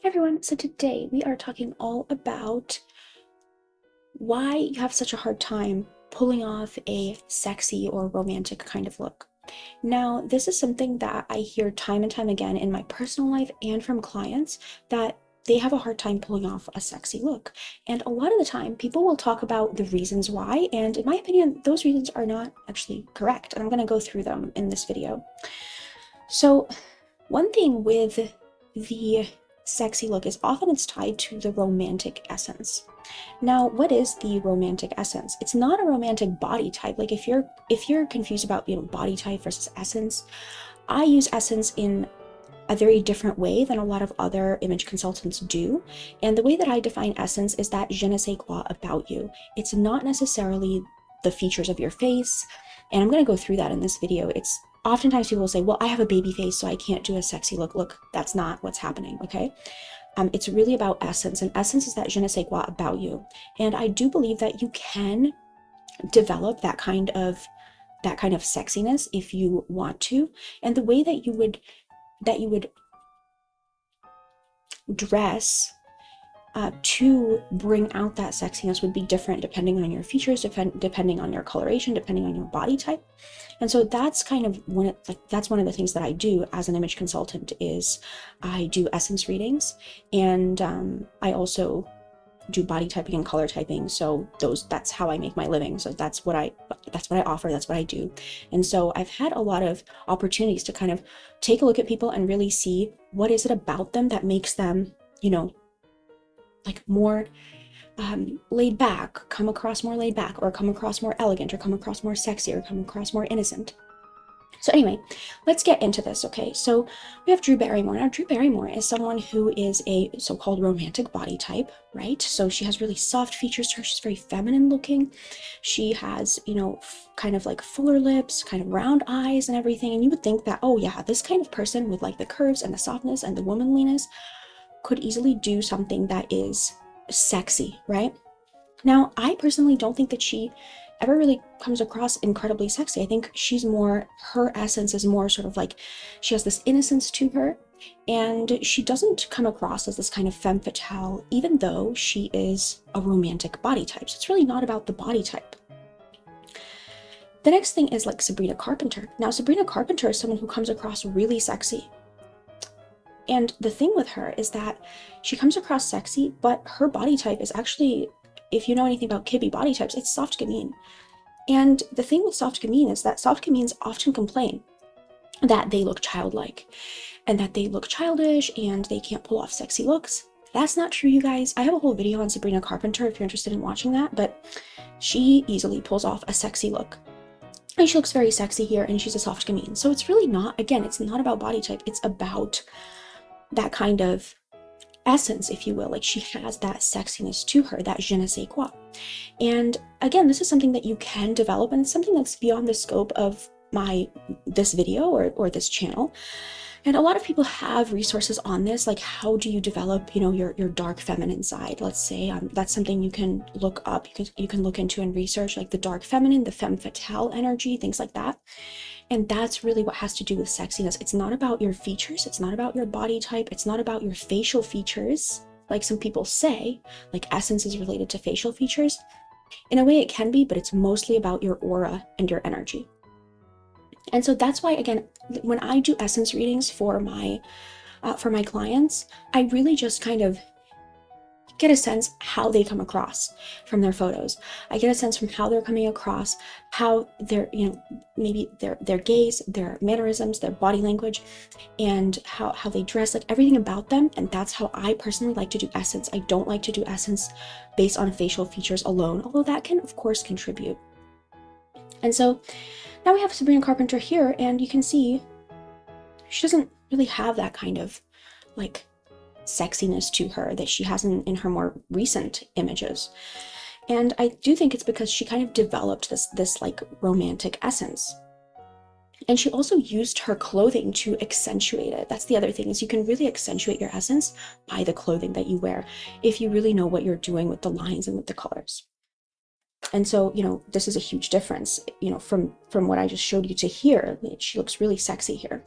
Everyone, so today we are talking all about why you have such a hard time pulling off a sexy or romantic kind of look. Now, this is something that I hear time and time again in my personal life and from clients that they have a hard time pulling off a sexy look. And a lot of the time, people will talk about the reasons why, and in my opinion, those reasons are not actually correct. And I'm going to go through them in this video. So, one thing with the sexy look is often it's tied to the romantic essence. Now, what is the romantic essence? It's not a romantic body type. Like if you're confused about, body type versus essence, I use essence in a very different way than a lot of other image consultants do. And the way that I define essence is that je ne sais quoi about you. It's not necessarily the features of your face. And I'm going to go through that in this video. It's oftentimes people will say, well, I have a baby face, so I can't do a sexy look. Look, that's not what's happening, okay? It's really about essence, and essence is that je ne sais quoi about you. And I do believe that you can develop that kind of sexiness if you want to. And the way that you would dress to bring out that sexiness would be different depending on your features, depending on your coloration, depending on your body type. And so that's kind of that's one of the things that I do as an image consultant is I do essence readings, and I also do body typing and color typing. So that's how I make my living. So that's what I offer, that's what I do. And so I've had a lot of opportunities to kind of take a look at people and really see what is it about them that makes them, like more laid back, come across more laid back, or come across more elegant, or come across more sexy, or come across more innocent. So anyway, let's get into this, okay? So we have Drew Barrymore. Now, Drew Barrymore is someone who is a so-called romantic body type, right? So she has really soft features to her. She's very feminine looking. She has, kind of like fuller lips, kind of round eyes and everything. And you would think that, oh yeah, this kind of person with like the curves and the softness and the womanliness could easily do something that is sexy, right? Now, I personally don't think that she ever really comes across incredibly sexy. I think her essence is more sort of like, she has this innocence to her, and she doesn't come across as this kind of femme fatale, even though she is a romantic body type. So it's really not about the body type. The next thing is like Sabrina Carpenter. Now, Sabrina Carpenter is someone who comes across really sexy. And the thing with her is that she comes across sexy, but her body type is actually, if you know anything about Kibbe body types, it's soft gamine. And the thing with soft gamine is that soft gamines often complain that they look childlike and that they look childish and they can't pull off sexy looks. That's not true, you guys. I have a whole video on Sabrina Carpenter if you're interested in watching that, but she easily pulls off a sexy look. And she looks very sexy here, and she's a soft gamine. So it's really not, again, it's not about body type. It's about that kind of essence, if you will. Like, she has that sexiness to her, that je ne sais quoi. And again, this is something that you can develop, and it's something that's beyond the scope of this video or this channel. And a lot of people have resources on this, like how do you develop, your dark feminine side. Let's say that's something you can look up, you can look into and research, like the dark feminine, the femme fatale energy, things like that. And that's really what has to do with sexiness. It's not about your features, it's not about your body type, it's not about your facial features, like some people say, like essence is related to facial features. In a way it can be, but it's mostly about your aura and your energy. And so that's why, again, when I do essence readings for my clients, I really just kind of get a sense how they come across from their photos. I get a sense from how they're coming across, how they're, maybe their gaze, their mannerisms, their body language, and how they dress, like everything about them. And that's how I personally like to do essence. I don't like to do essence based on facial features alone, although that can, of course, contribute. And so now we have Sabrina Carpenter here, and you can see she doesn't really have that kind of like sexiness to her that she has in her more recent images. And I do think it's because she kind of developed this like romantic essence. And she also used her clothing to accentuate it. That's the other thing, is you can really accentuate your essence by the clothing that you wear, if you really know what you're doing with the lines and with the colors. And so, this is a huge difference, from what I just showed you to here. She looks really sexy here.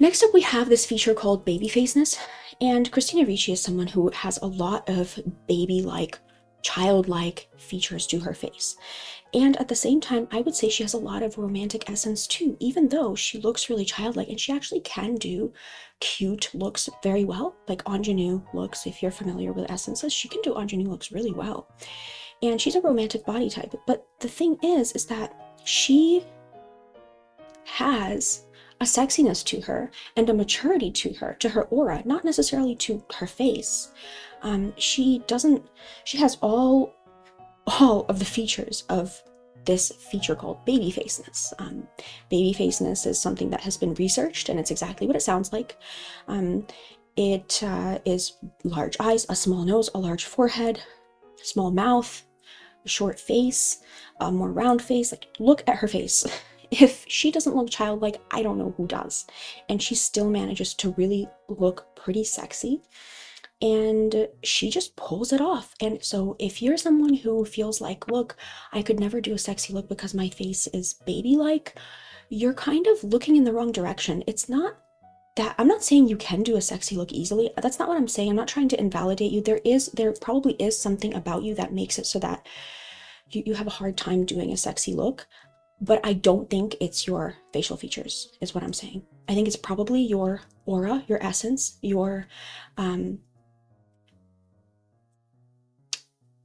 Next up, we have this feature called baby faceness. And Christina Ricci is someone who has a lot of baby-like, childlike features to her face. And at the same time, I would say she has a lot of romantic essence too, even though she looks really childlike, and she actually can do cute looks very well, like ingenue looks. If you're familiar with essences, she can do ingenue looks really well. And she's a romantic body type. But the thing is that she has a sexiness to her and a maturity to her aura, not necessarily to her face. She has all of the features of this feature called baby faceness. Baby faceness is something that has been researched, and it's exactly what it sounds like. It is large eyes, a small nose, a large forehead, small mouth, a short face, a more round face. Like, look at her face. If she doesn't look childlike, I don't know who does. And she still manages to really look pretty sexy. And she just pulls it off. And so if you're someone who feels like, look, I could never do a sexy look because my face is baby-like, you're kind of looking in the wrong direction. It's not that, I'm not saying you can do a sexy look easily. That's not what I'm saying. I'm not trying to invalidate you. There probably is something about you that makes it so that you have a hard time doing a sexy look. But I don't think it's your facial features, is what I'm saying. I think it's probably your aura, your essence, your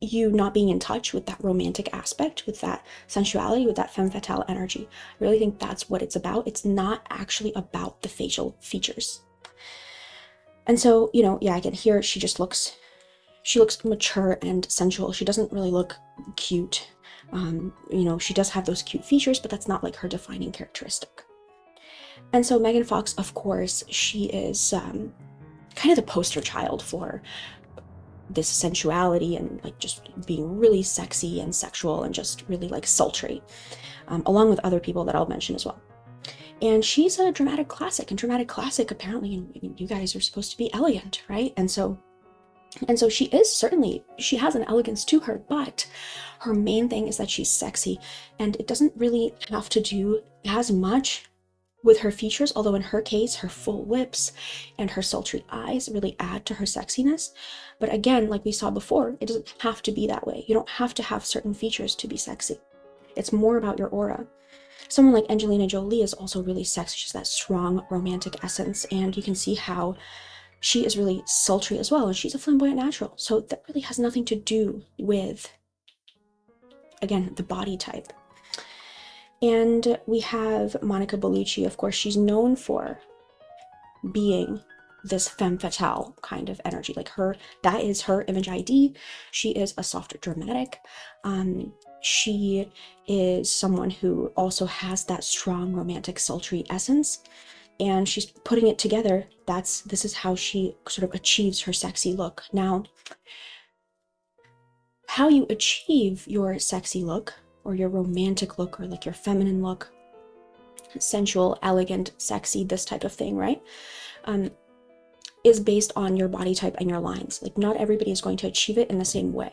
you not being in touch with that romantic aspect, with that sensuality, with that femme fatale energy. I really think that's what it's about. It's not actually about the facial features. And so, yeah, again, here she looks mature and sensual. She doesn't really look cute. She does have those cute features, but that's not like her defining characteristic. And so Megan Fox, of course, she is kind of the poster child for this sensuality and like just being really sexy and sexual and just really like sultry, along with other people that I'll mention as well. And she's a dramatic classic, and dramatic classic, apparently, you guys are supposed to be elegant, right? And so she has an elegance to her, but her main thing is that she's sexy, and it doesn't really have to do as much with her features, although in her case, her full lips and her sultry eyes really add to her sexiness. But again, like we saw before, it doesn't have to be that way. You don't have to have certain features to be sexy. It's more about your aura. Someone like Angelina Jolie is also really sexy. She's that strong romantic essence, and you can see how she is really sultry as well, and she's a flamboyant natural. So that really has nothing to do with, again, the body type. And we have Monica Bellucci. Of course, she's known for being this femme fatale kind of energy. Like that is her image ID. She is a softer dramatic. She is someone who also has that strong romantic sultry essence, and she's putting it together. This is how she sort of achieves her sexy look. Now, how you achieve your sexy look or your romantic look or like your feminine look, sensual, elegant, sexy, this type of thing, right? Is based on your body type and your lines. Like, not everybody is going to achieve it in the same way.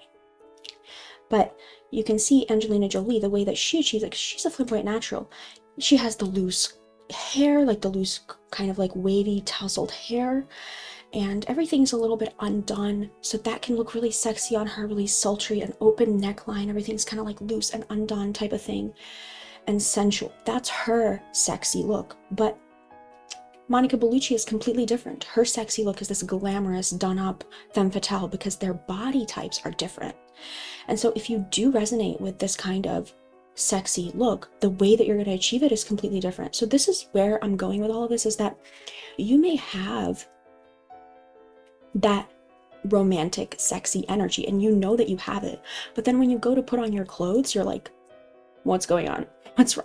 But you can see Angelina Jolie, the way that she achieves it, 'cause she's a flamboyant natural. She has the loose hair, like the loose kind of like wavy tousled hair, and everything's a little bit undone, so that can look really sexy on her, really sultry, an open neckline, everything's kind of like loose and undone type of thing, and sensual. That's her sexy look. But Monica Bellucci is completely different. Her sexy look is this glamorous, done-up femme fatale because their body types are different. And so if you do resonate with this kind of sexy look, the way that you're going to achieve it is completely different. So this is where I'm going with all of this, is that you may have that romantic, sexy energy, and you know that you have it. But then when you go to put on your clothes, you're like, what's going on? What's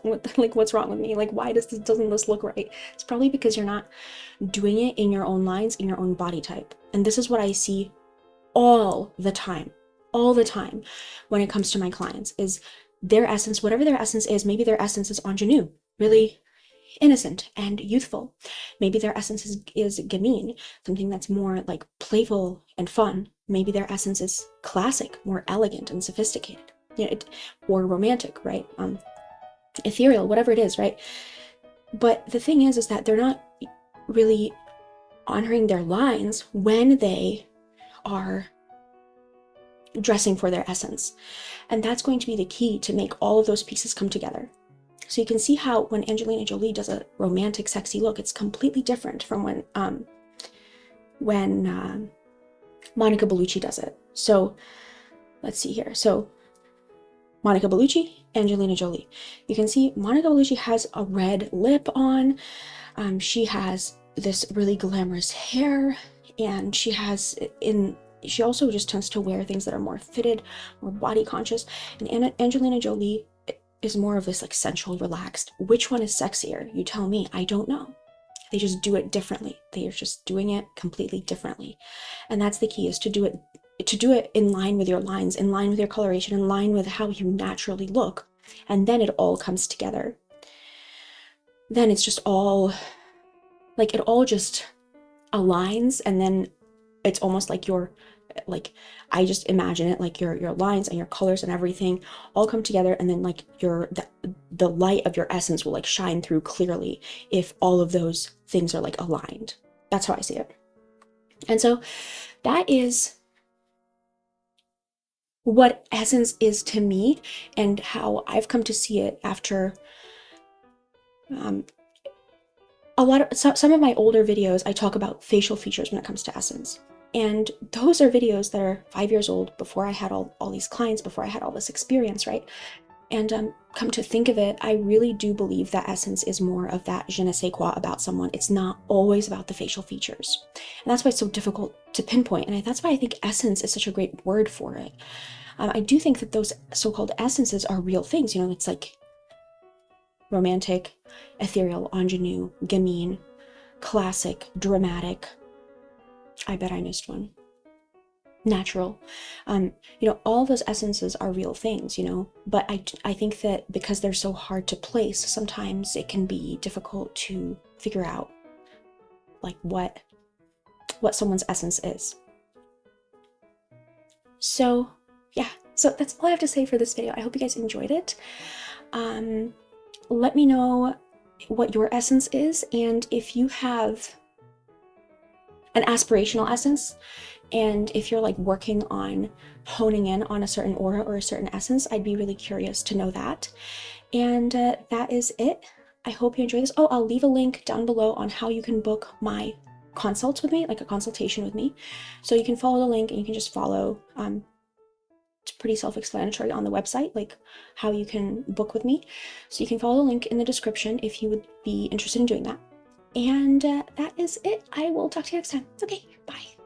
wrong with me? Like, why doesn't this look right? It's probably because you're not doing it in your own lines, in your own body type. And this is what I see all the time when it comes to my clients, is their essence, whatever their essence is. Maybe their essence is ingenue, really innocent and youthful. Maybe their essence is gamine, something that's more like playful and fun. Maybe their essence is classic, more elegant and sophisticated, or romantic, right? Ethereal, whatever it is, right? But the thing is that they're not really honoring their lines when they are dressing for their essence. And that's going to be the key to make all of those pieces come together. So you can see how when Angelina Jolie does a romantic, sexy look, it's completely different from when Monica Bellucci does it. So let's see here. So Monica Bellucci, Angelina Jolie. You can see Monica Bellucci has a red lip on. She has this really glamorous hair, and she also just tends to wear things that are more fitted, more body conscious. And Angelina Jolie is more of this like sensual, relaxed. Which one is sexier? You tell me. I don't know. They just do it differently. They are just doing it completely differently. And that's the key, is to do it in line with your lines, in line with your coloration, in line with how you naturally look. And then it all comes together. Then it's just all, like, it all just aligns, and then it's almost like I just imagine it like your lines and your colors and everything all come together, and then like the light of your essence will like shine through clearly if all of those things are like aligned. That's how I see it. And so that is what essence is to me, and how I've come to see it after some of my older videos. I talk about facial features when it comes to essence. And those are videos that are 5 years old, before I had all these clients, before I had all this experience, right? And come to think of it, I really do believe that essence is more of that je ne sais quoi about someone. It's not always about the facial features. And that's why it's so difficult to pinpoint. And that's why I think essence is such a great word for it. I do think that those so-called essences are real things. You know, it's like romantic, ethereal, ingenue, gamine, classic, dramatic. I bet I missed one. Natural. You know, all those essences are real things, you know, but I think that because they're so hard to place, sometimes it can be difficult to figure out like what someone's essence is. So yeah, so that's all I have to say for this video. I hope you guys enjoyed it. Let me know what your essence is, and if you have an aspirational essence, and if you're like working on honing in on a certain aura or a certain essence, I'd be really curious to know that. And that is it. I hope you enjoyed this. Oh, I'll leave a link down below on how you can book my consults with me, like a consultation with me. So you can follow the link and you can just follow. It's pretty self-explanatory on the website, like how you can book with me. So you can follow the link in the description if you would be interested in doing that. And that is it. I will talk to you next time. Okay, bye.